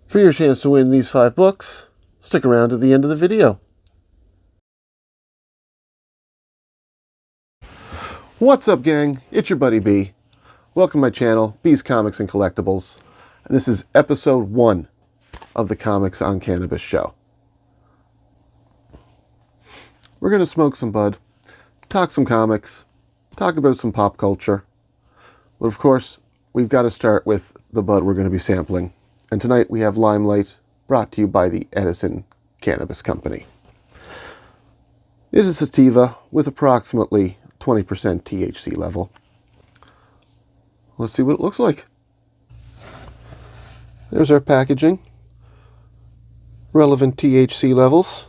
For your chance to win these 5 books, stick around to the end of the video. What's up, gang? It's your buddy B. Welcome to my channel, B's Comics and Collectibles. And this is episode 1 of the Comics on Cannabis show. We're going to smoke some bud, talk some comics, talk about some pop culture. But of course, we've got to start with the bud we're going to be sampling. And tonight we have Limelight, brought to you by the EDISON Cannabis Company. It is a sativa with approximately 20% THC level. Let's see what it looks like. There's our packaging. Relevant THC levels.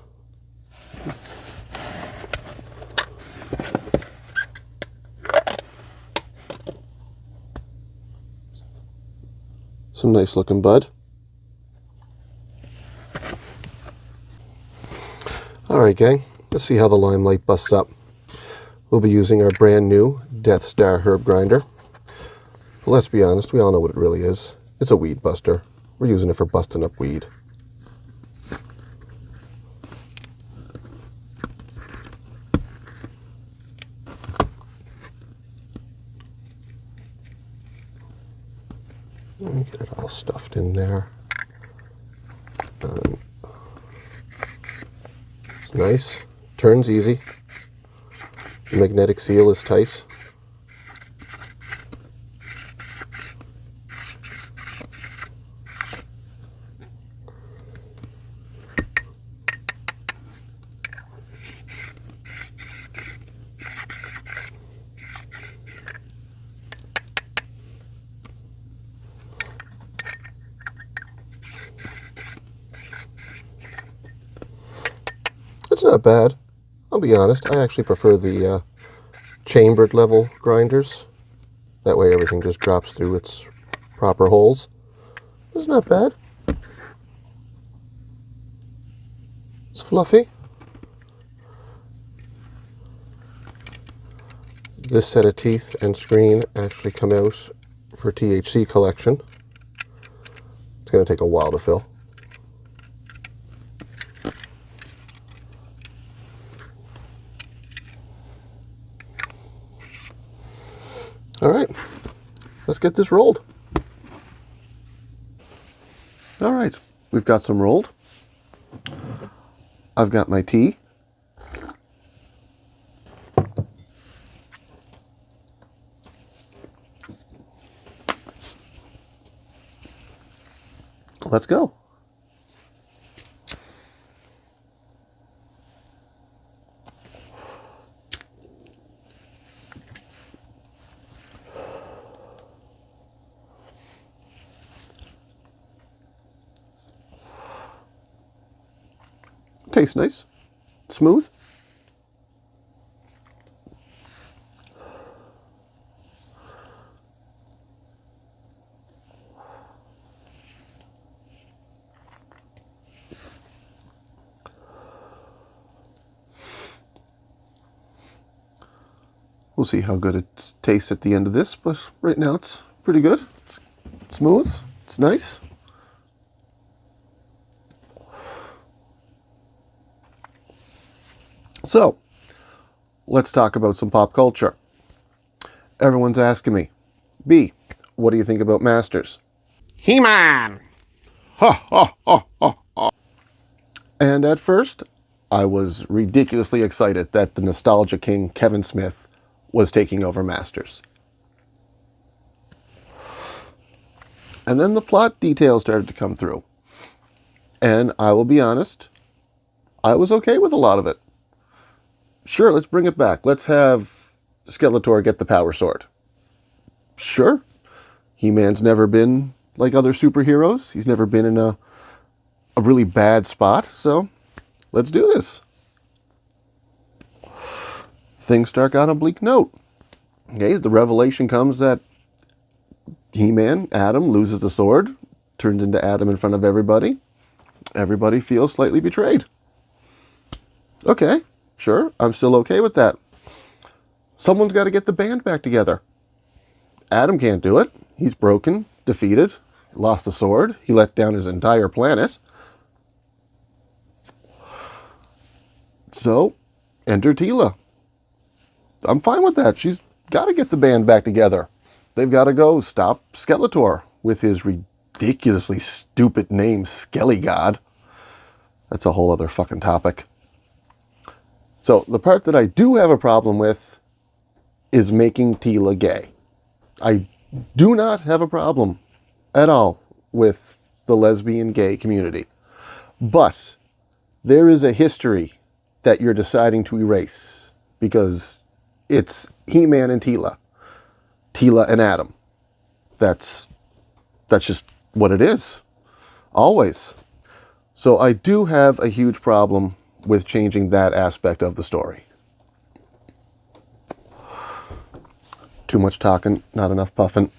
Some nice looking bud. Alright, gang, let's see how the Limelight busts up. We'll be using our brand new Death Star herb grinder. But let's be honest, we all know what it really is. It's a weed buster. We're using it for busting up weed. Get it all stuffed in there. It's nice. Turns easy. The magnetic seal is tight. It's not bad. I'll be honest, I actually prefer the chambered level grinders. That way everything just drops through its proper holes. It's not bad. It's fluffy. This set of teeth and screen actually come out for THC collection. It's going to take a while to fill. Alright, let's get this rolled. Alright, we've got some rolled. I've got my tea. Let's go. Tastes nice, smooth. We'll see how good it tastes at the end of this, but right now it's pretty good. It's smooth, it's nice. So, let's talk about some pop culture. Everyone's asking me, B, what do you think about Masters? He-Man! Ha ha ha ha ha! And at first, I was ridiculously excited that the nostalgia king Kevin Smith was taking over Masters. And then the plot details started to come through. And I will be honest, I was okay with a lot of it. Sure, let's bring it back. Let's have Skeletor get the power sword. Sure. He-Man's never been like other superheroes. He's never been in a really bad spot, so let's do this. Things start on a bleak note. Okay, the revelation comes that He-Man, Adam, loses the sword, turns into Adam in front of everybody. Everybody feels slightly betrayed. Okay. Sure, I'm still okay with that. Someone's got to get the band back together. Adam can't do it. He's broken, defeated. He lost a sword. He let down his entire planet. So, enter Teela. I'm fine with that. She's got to get the band back together. They've got to go stop Skeletor with his ridiculously stupid name, Skelly God. That's a whole other fucking topic. So, the part that I do have a problem with is making Teela gay. I do not have a problem at all with the lesbian gay community. But there is a history that you're deciding to erase because it's He-Man and Teela. Teela and Adam. That's just what it is. Always. So I do have a huge problem with changing that aspect of the story. Too much talking, not enough puffing.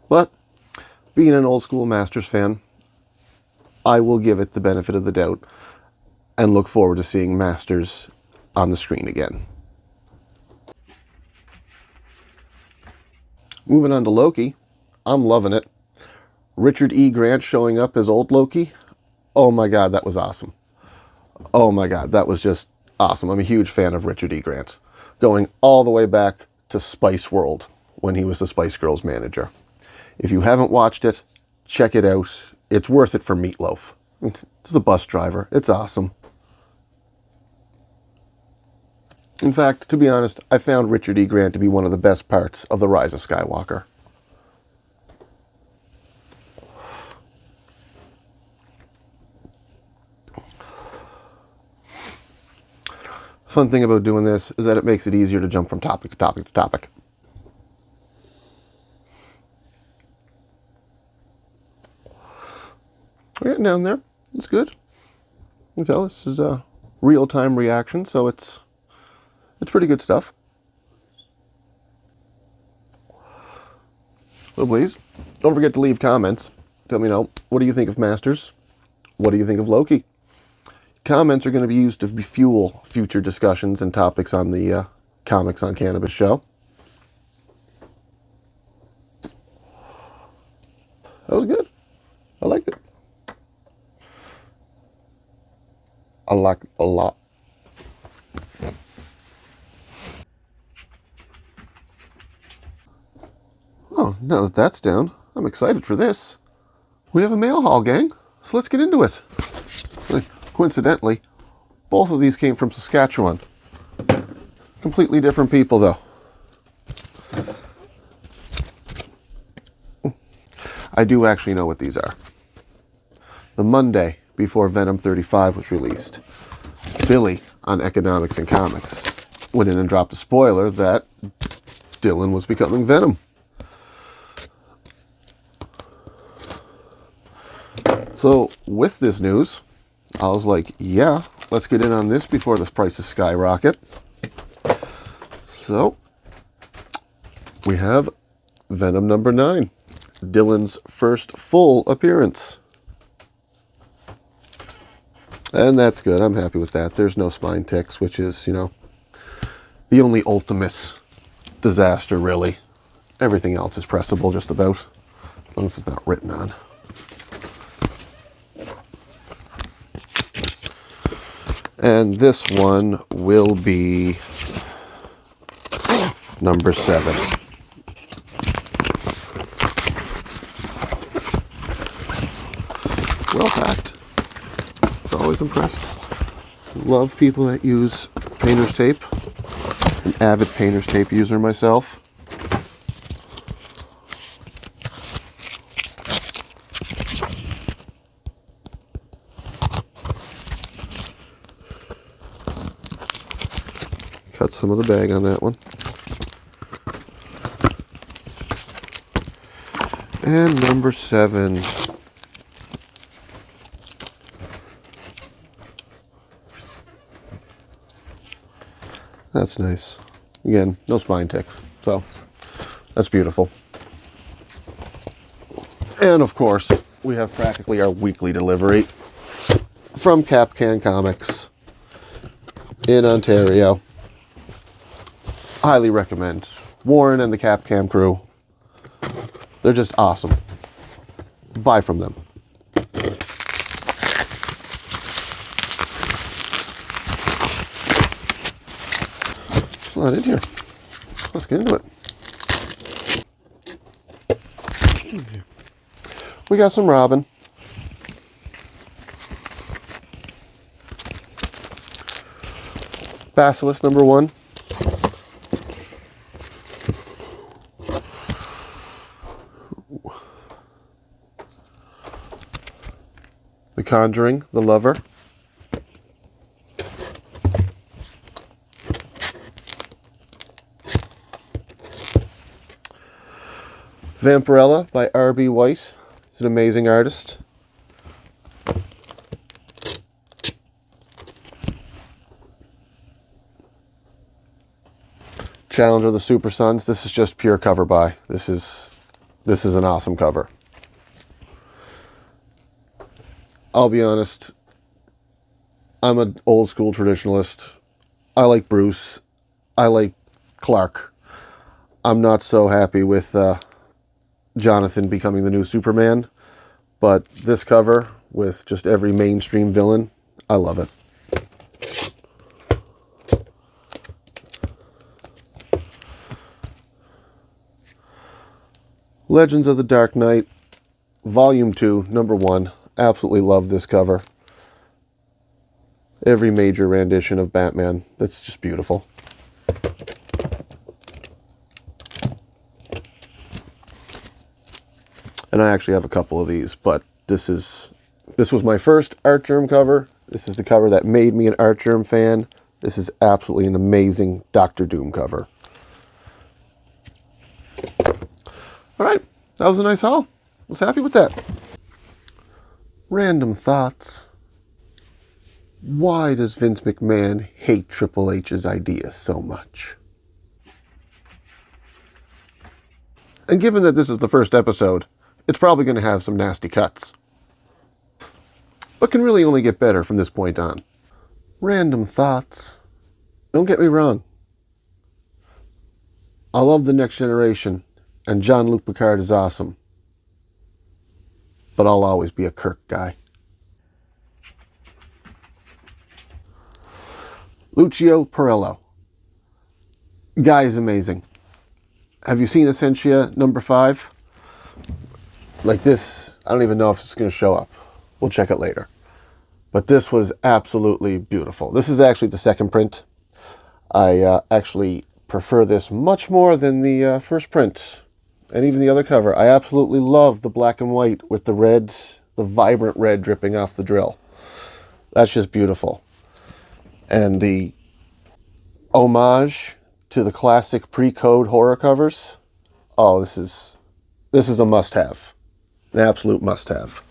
But being an old school Masters fan, I will give it the benefit of the doubt and look forward to seeing Masters on the screen again. Moving on to Loki, I'm loving it. Richard E. Grant showing up as old Loki. Oh my God, that was awesome. Oh my God, that was just awesome. I'm a huge fan of Richard E. Grant. Going all the way back to Spice World when he was the Spice Girls manager. If you haven't watched it, check it out. It's worth it for Meatloaf. It's a bus driver. It's awesome. In fact, to be honest, I found Richard E. Grant to be one of the best parts of The Rise of Skywalker. Fun thing about doing this is that it makes it easier to jump from topic to topic to topic. We're getting down there. It's good. You can tell this is a real-time reaction, so it's pretty good stuff. So please, don't forget to leave comments. Tell me now, what do you think of Masters? What do you think of Loki? Comments are going to be used to fuel future discussions and topics on the Comics on Cannabis show. That was good. I liked it. I like it a lot. Oh, now that that's down, I'm excited for this. We have a mail haul, gang, so let's get into it. Coincidentally, both of these came from Saskatchewan. Completely different people, though. I do actually know what these are. The Monday before Venom 35 was released, Billy on Economics and Comics went in and dropped a spoiler that Dylan was becoming Venom. So with this news, I was like, yeah, let's get in on this before the prices skyrocket. So we have Venom number 9, Dylan's first full appearance. And that's good. I'm happy with that. There's no spine ticks, which is, you know, the only ultimate disaster, really. Everything else is pressable, just about. As long as it's not written on. And this one will be number 7. Well packed. Always impressed. Love people that use painter's tape. An avid painter's tape user myself. Cut some of the bag on that one. And number 7. That's nice. Again, no spine ticks. So, That's beautiful. And of course, we have practically our weekly delivery from Can Comics in Ontario. Highly recommend. Warren and the Can crew. They're just awesome. Buy from them. There's a lot in here. Let's get into it. We got some Robin. Basilisk #1. The Conjuring, The Lover. Vampirella by R.B. White. He's an amazing artist. Challenge of the Super Sons. This is just pure cover buy. This is an awesome cover. I'll be honest, I'm an old school traditionalist. I like Bruce. I like Clark. I'm not so happy with Jonathan becoming the new Superman, but this cover with just every mainstream villain, I love it. Legends of the Dark Knight, Volume 2, #1. Absolutely love this cover. Every major rendition of Batman. That's just beautiful. And I actually have a couple of these, but this was my first Artgerm cover. This is the cover that made me an Artgerm fan. This is absolutely an amazing Doctor Doom cover. All right, that was a nice haul. I was happy with that. Random thoughts. Why does Vince McMahon hate Triple H's ideas so much? And given that this is the first episode, it's probably going to have some nasty cuts. But can really only get better from this point on. Random thoughts. Don't get me wrong. I love The Next Generation, and Jean-Luc Picard is awesome. But I'll always be a Kirk guy. Lucio Parrillo. Guy is amazing. Have you seen Essentia #5? Like this, I don't even know if it's going to show up. We'll check it later. But this was absolutely beautiful. This is actually the second print. I actually prefer this much more than the first print. And even the other cover. I absolutely love the black and white with the red, the vibrant red dripping off the drill. That's just beautiful. And the homage to the classic pre-code horror covers. Oh, this is a must-have. An absolute must-have.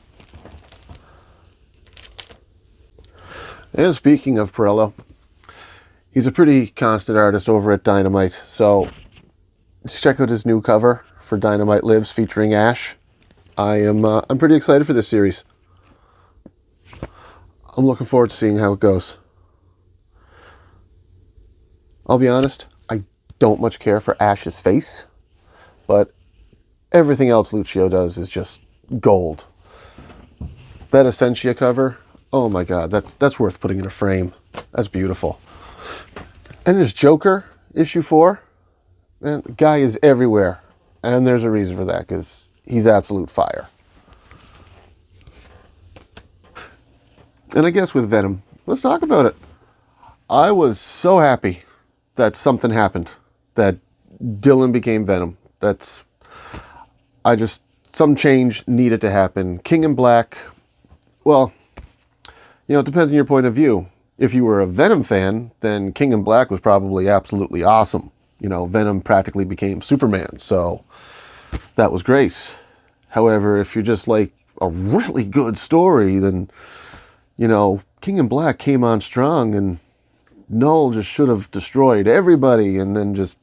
And speaking of Parrillo, he's a pretty constant artist over at Dynamite. So just check out his new cover for Dynamite Lives featuring Ash. I'm pretty excited for this series. I'm looking forward to seeing how it goes. I'll be honest, I don't much care for Ash's face, but everything else Lucio does is just gold. That Essentia cover, oh my god, that's worth putting in a frame. That's beautiful. And his Joker, issue 4, man, the guy is everywhere. And there's a reason for that, because he's absolute fire. And I guess with Venom, let's talk about it. I was so happy that something happened, that Dylan became Venom. Some change needed to happen. King in Black, well, it depends on your point of view. If you were a Venom fan, then King in Black was probably absolutely awesome. Venom practically became Superman, so that was great. However, if you're just like a really good story, then, King in Black came on strong and Null just should have destroyed everybody and then just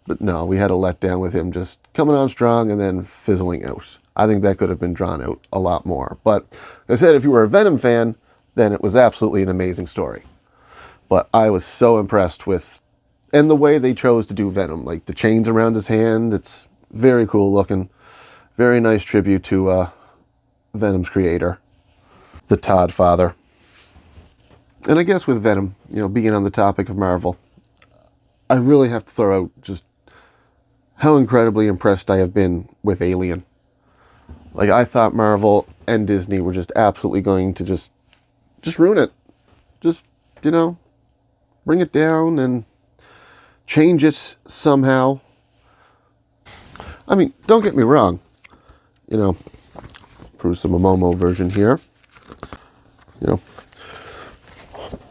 But no, we had a letdown with him just coming on strong and then fizzling out. I think that could have been drawn out a lot more. But like I said, if you were a Venom fan, then it was absolutely an amazing story. But I was so impressed with, and the way they chose to do Venom, like the chains around his hand, it's very cool looking. Very nice tribute to Venom's creator, the Todd father. And I guess with Venom, you know, being on the topic of Marvel, I really have to throw out just how incredibly impressed I have been with Alien. Like, I thought Marvel and Disney were just absolutely going to just ruin it. Just, you know, bring it down and change it somehow. I mean, don't get me wrong. You know, here's the Momomo version here. You know,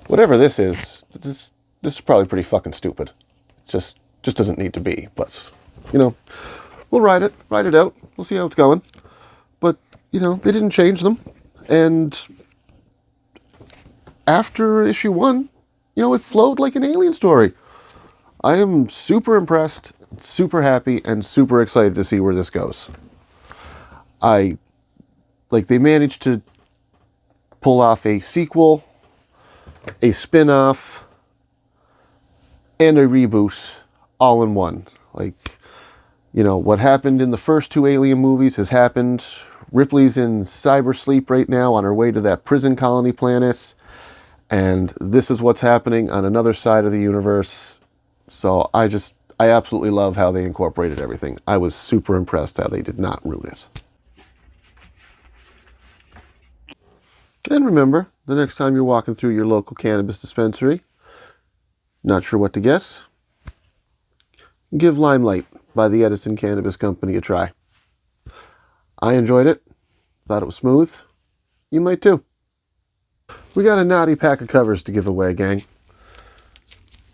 whatever this is is probably pretty fucking stupid. Just doesn't need to be. But, you know, we'll ride it out. We'll see how it's going. But, you know, they didn't change them. And after issue 1, you know, it flowed like an Alien story. I am super impressed, super happy, and super excited to see where this goes. They managed to pull off a sequel, a spin-off, and a reboot all in one. Like, you know, what happened in the first 2 Alien movies has happened. Ripley's in cyber sleep right now on her way to that prison colony planet. And this is what's happening on another side of the universe. So I absolutely love how they incorporated everything. I was super impressed how they did not ruin it. And remember, the next time you're walking through your local cannabis dispensary, not sure what to get, give LIMELIGHT by the EDISON Cannabis Co. a try. I enjoyed it. Thought it was smooth. You might too. We got a naughty pack of covers to give away, gang.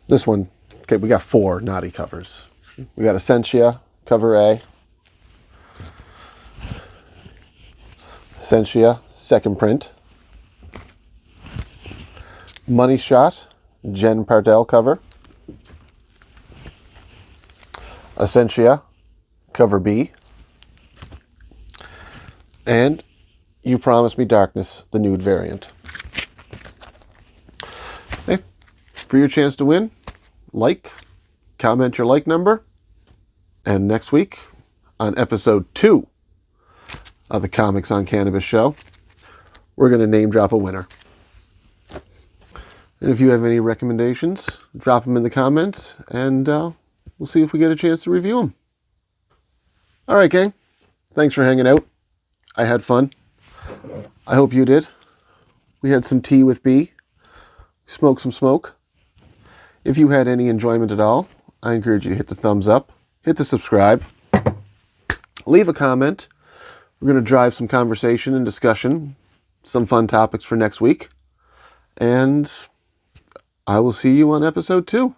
This one, okay, we got 4 naughty covers. We got Essentia, cover A. Essentia, second print. Money Shot, Jen Pardell cover. Essentia, cover B. And You Promised Me Darkness, the nude variant. Hey, for your chance to win, comment your like number, and next week on episode 2 of the Comics on Cannabis show, we're going to name drop a winner. And if you have any recommendations, drop them in the comments, and we'll see if we get a chance to review them. All right, gang. Thanks for hanging out. I had fun. I hope you did. We had some tea with B. Smoked some smoke. If you had any enjoyment at all, I encourage you to hit the thumbs up, hit the subscribe, leave a comment. We're going to drive some conversation and discussion, some fun topics for next week. And I will see you on episode 2.